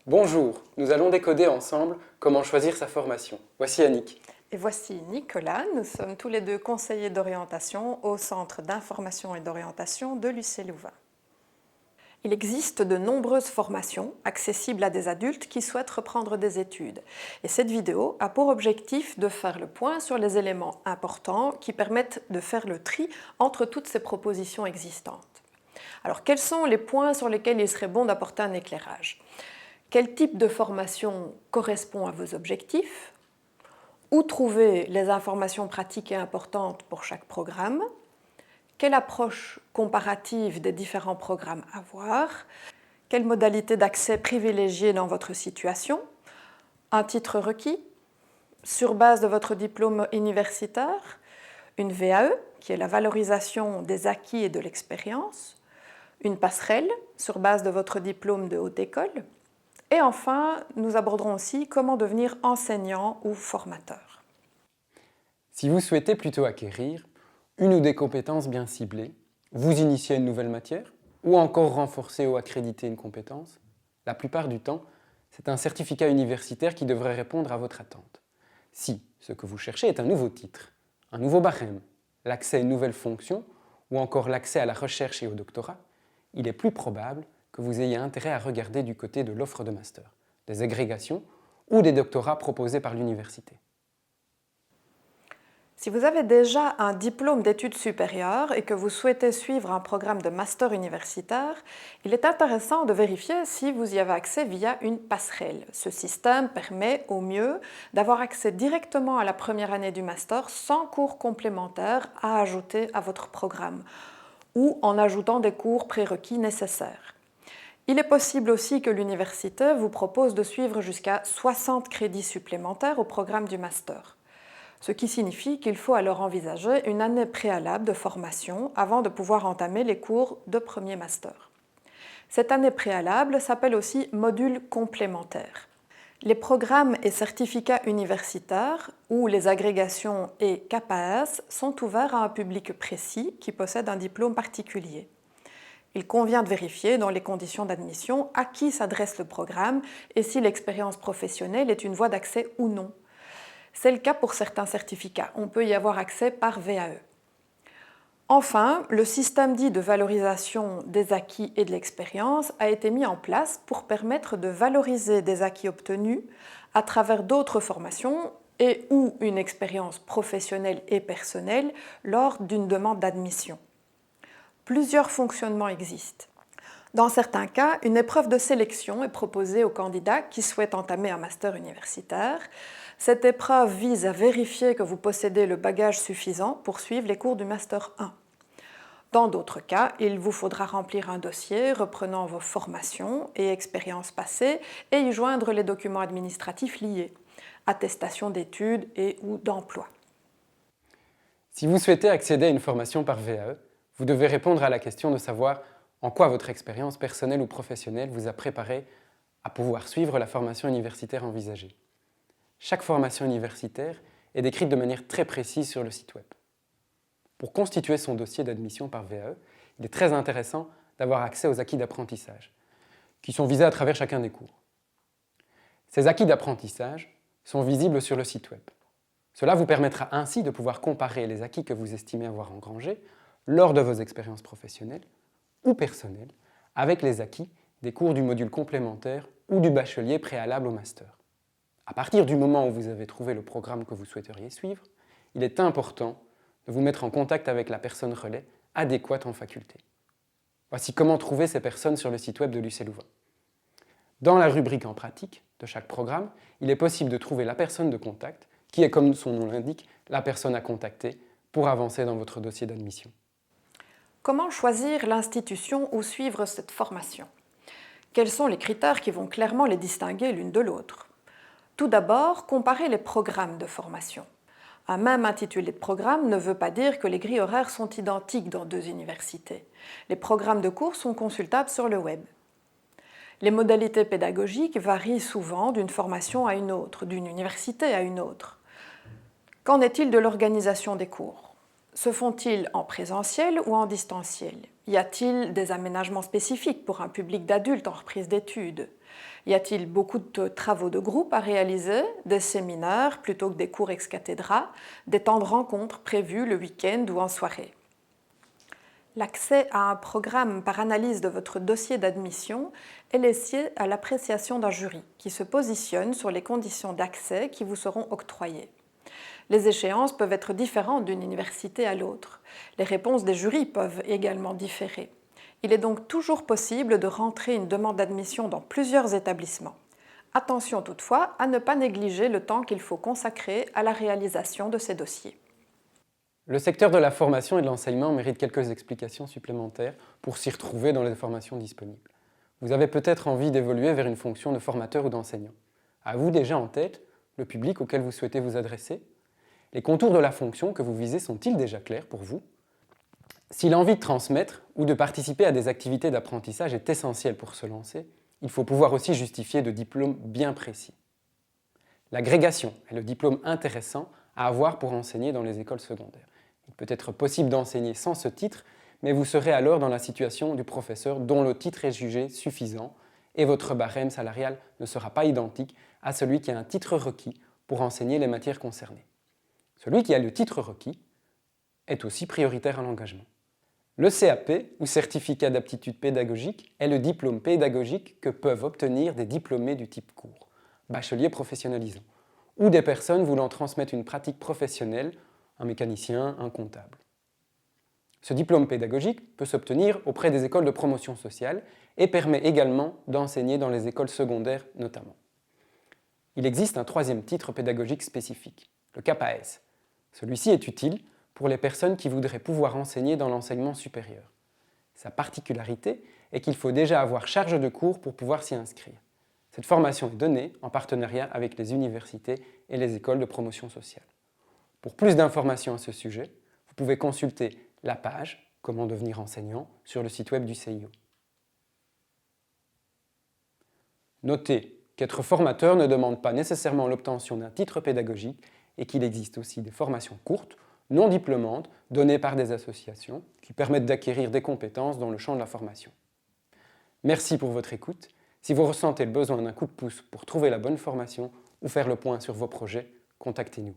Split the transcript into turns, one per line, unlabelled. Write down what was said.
Bonjour, nous allons décoder ensemble comment choisir sa formation. Voici Annick.
Et voici Nicolas, nous sommes tous les deux conseillers d'orientation au Centre d'information et d'orientation de l'UC Louvain. Il existe de nombreuses formations accessibles à des adultes qui souhaitent reprendre des études. Et cette vidéo a pour objectif de faire le point sur les éléments importants qui permettent de faire le tri entre toutes ces propositions existantes. Alors, quels sont les points sur lesquels il serait bon d'apporter un éclairage ? Quel type de formation correspond à vos objectifs ? Où trouver les informations pratiques et importantes pour chaque programme ? Quelle approche comparative des différents programmes avoir ? Quelle modalité d'accès privilégiée dans votre situation ? Un titre requis ? Sur base de votre diplôme universitaire ? Une VAE, qui est la valorisation des acquis et de l'expérience ? Une passerelle, sur base de votre diplôme de haute école ? Et enfin, nous aborderons aussi comment devenir enseignant ou formateur.
Si vous souhaitez plutôt acquérir une ou des compétences bien ciblées, vous initier à une nouvelle matière, ou encore renforcer ou accréditer une compétence, la plupart du temps, c'est un certificat universitaire qui devrait répondre à votre attente. Si ce que vous cherchez est un nouveau titre, un nouveau barème, l'accès à une nouvelle fonction, ou encore l'accès à la recherche et au doctorat, il est plus probable que vous ayez intérêt à regarder du côté de l'offre de master, des agrégations ou des doctorats proposés par l'université.
Si vous avez déjà un diplôme d'études supérieures et que vous souhaitez suivre un programme de master universitaire, il est intéressant de vérifier si vous y avez accès via une passerelle. Ce système permet au mieux d'avoir accès directement à la première année du master sans cours complémentaires à ajouter à votre programme ou en ajoutant des cours prérequis nécessaires. Il est possible aussi que l'université vous propose de suivre jusqu'à 60 crédits supplémentaires au programme du master. Ce qui signifie qu'il faut alors envisager une année préalable de formation avant de pouvoir entamer les cours de premier master. Cette année préalable s'appelle aussi module complémentaire. Les programmes et certificats universitaires ou les agrégations et CAPAS sont ouverts à un public précis qui possède un diplôme particulier. Il convient de vérifier dans les conditions d'admission à qui s'adresse le programme et si l'expérience professionnelle est une voie d'accès ou non. C'est le cas pour certains certificats. On peut y avoir accès par VAE. Enfin, le système dit de valorisation des acquis et de l'expérience a été mis en place pour permettre de valoriser des acquis obtenus à travers d'autres formations et ou une expérience professionnelle et personnelle lors d'une demande d'admission. Plusieurs fonctionnements existent. Dans certains cas, une épreuve de sélection est proposée aux candidats qui souhaitent entamer un master universitaire. Cette épreuve vise à vérifier que vous possédez le bagage suffisant pour suivre les cours du Master 1. Dans d'autres cas, il vous faudra remplir un dossier reprenant vos formations et expériences passées et y joindre les documents administratifs liés, attestation d'études et ou d'emploi.
Si vous souhaitez accéder à une formation par VAE, vous devez répondre à la question de savoir en quoi votre expérience personnelle ou professionnelle vous a préparé à pouvoir suivre la formation universitaire envisagée. Chaque formation universitaire est décrite de manière très précise sur le site web. Pour constituer son dossier d'admission par VAE, il est très intéressant d'avoir accès aux acquis d'apprentissage, qui sont visés à travers chacun des cours. Ces acquis d'apprentissage sont visibles sur le site web. Cela vous permettra ainsi de pouvoir comparer les acquis que vous estimez avoir engrangés lors de vos expériences professionnelles ou personnelles avec les acquis des cours du module complémentaire ou du bachelier préalable au master. À partir du moment où vous avez trouvé le programme que vous souhaiteriez suivre, il est important de vous mettre en contact avec la personne relais adéquate en faculté. Voici comment trouver ces personnes sur le site web de l'UC Louvain. Dans la rubrique en pratique de chaque programme, il est possible de trouver la personne de contact, qui est, comme son nom l'indique, la personne à contacter pour avancer dans votre dossier d'admission.
Comment choisir l'institution où suivre cette formation ? Quels sont les critères qui vont clairement les distinguer l'une de l'autre ? Tout d'abord, comparez les programmes de formation. Un même intitulé de programme ne veut pas dire que les grilles horaires sont identiques dans deux universités. Les programmes de cours sont consultables sur le web. Les modalités pédagogiques varient souvent d'une formation à une autre, d'une université à une autre. Qu'en est-il de l'organisation des cours ? Se font-ils en présentiel ou en distanciel ? Y a-t-il des aménagements spécifiques pour un public d'adultes en reprise d'études ? Y a-t-il beaucoup de travaux de groupe à réaliser, des séminaires plutôt que des cours ex cathedra, des temps de rencontres prévus le week-end ou en soirée? L'accès à un programme par analyse de votre dossier d'admission est laissé à l'appréciation d'un jury qui se positionne sur les conditions d'accès qui vous seront octroyées. Les échéances peuvent être différentes d'une université à l'autre. Les réponses des jurys peuvent également différer. Il est donc toujours possible de rentrer une demande d'admission dans plusieurs établissements. Attention toutefois à ne pas négliger le temps qu'il faut consacrer à la réalisation de ces dossiers.
Le secteur de la formation et de l'enseignement mérite quelques explications supplémentaires pour s'y retrouver dans les formations disponibles. Vous avez peut-être envie d'évoluer vers une fonction de formateur ou d'enseignant. Avez-vous déjà en tête le public auquel vous souhaitez vous adresser? Les contours de la fonction que vous visez sont-ils déjà clairs pour vous? Si l'envie de transmettre ou de participer à des activités d'apprentissage est essentielle pour se lancer, il faut pouvoir aussi justifier de diplômes bien précis. L'agrégation est le diplôme intéressant à avoir pour enseigner dans les écoles secondaires. Il peut être possible d'enseigner sans ce titre, mais vous serez alors dans la situation du professeur dont le titre est jugé suffisant et votre barème salarial ne sera pas identique à celui qui a un titre requis pour enseigner les matières concernées. Celui qui a le titre requis est aussi prioritaire à l'engagement. Le CAP, ou certificat d'aptitude pédagogique, est le diplôme pédagogique que peuvent obtenir des diplômés du type cours, bachelier professionnalisant, ou des personnes voulant transmettre une pratique professionnelle, un mécanicien, un comptable. Ce diplôme pédagogique peut s'obtenir auprès des écoles de promotion sociale et permet également d'enseigner dans les écoles secondaires notamment. Il existe un troisième titre pédagogique spécifique, le CAPAS. Celui-ci est utile pour les personnes qui voudraient pouvoir enseigner dans l'enseignement supérieur. Sa particularité est qu'il faut déjà avoir charge de cours pour pouvoir s'y inscrire. Cette formation est donnée en partenariat avec les universités et les écoles de promotion sociale. Pour plus d'informations à ce sujet, vous pouvez consulter la page « Comment devenir enseignant » sur le site web du CIO. Notez qu'être formateur ne demande pas nécessairement l'obtention d'un titre pédagogique et qu'il existe aussi des formations courtes, non diplômantes, données par des associations qui permettent d'acquérir des compétences dans le champ de la formation. Merci pour votre écoute. Si vous ressentez le besoin d'un coup de pouce pour trouver la bonne formation ou faire le point sur vos projets, contactez-nous.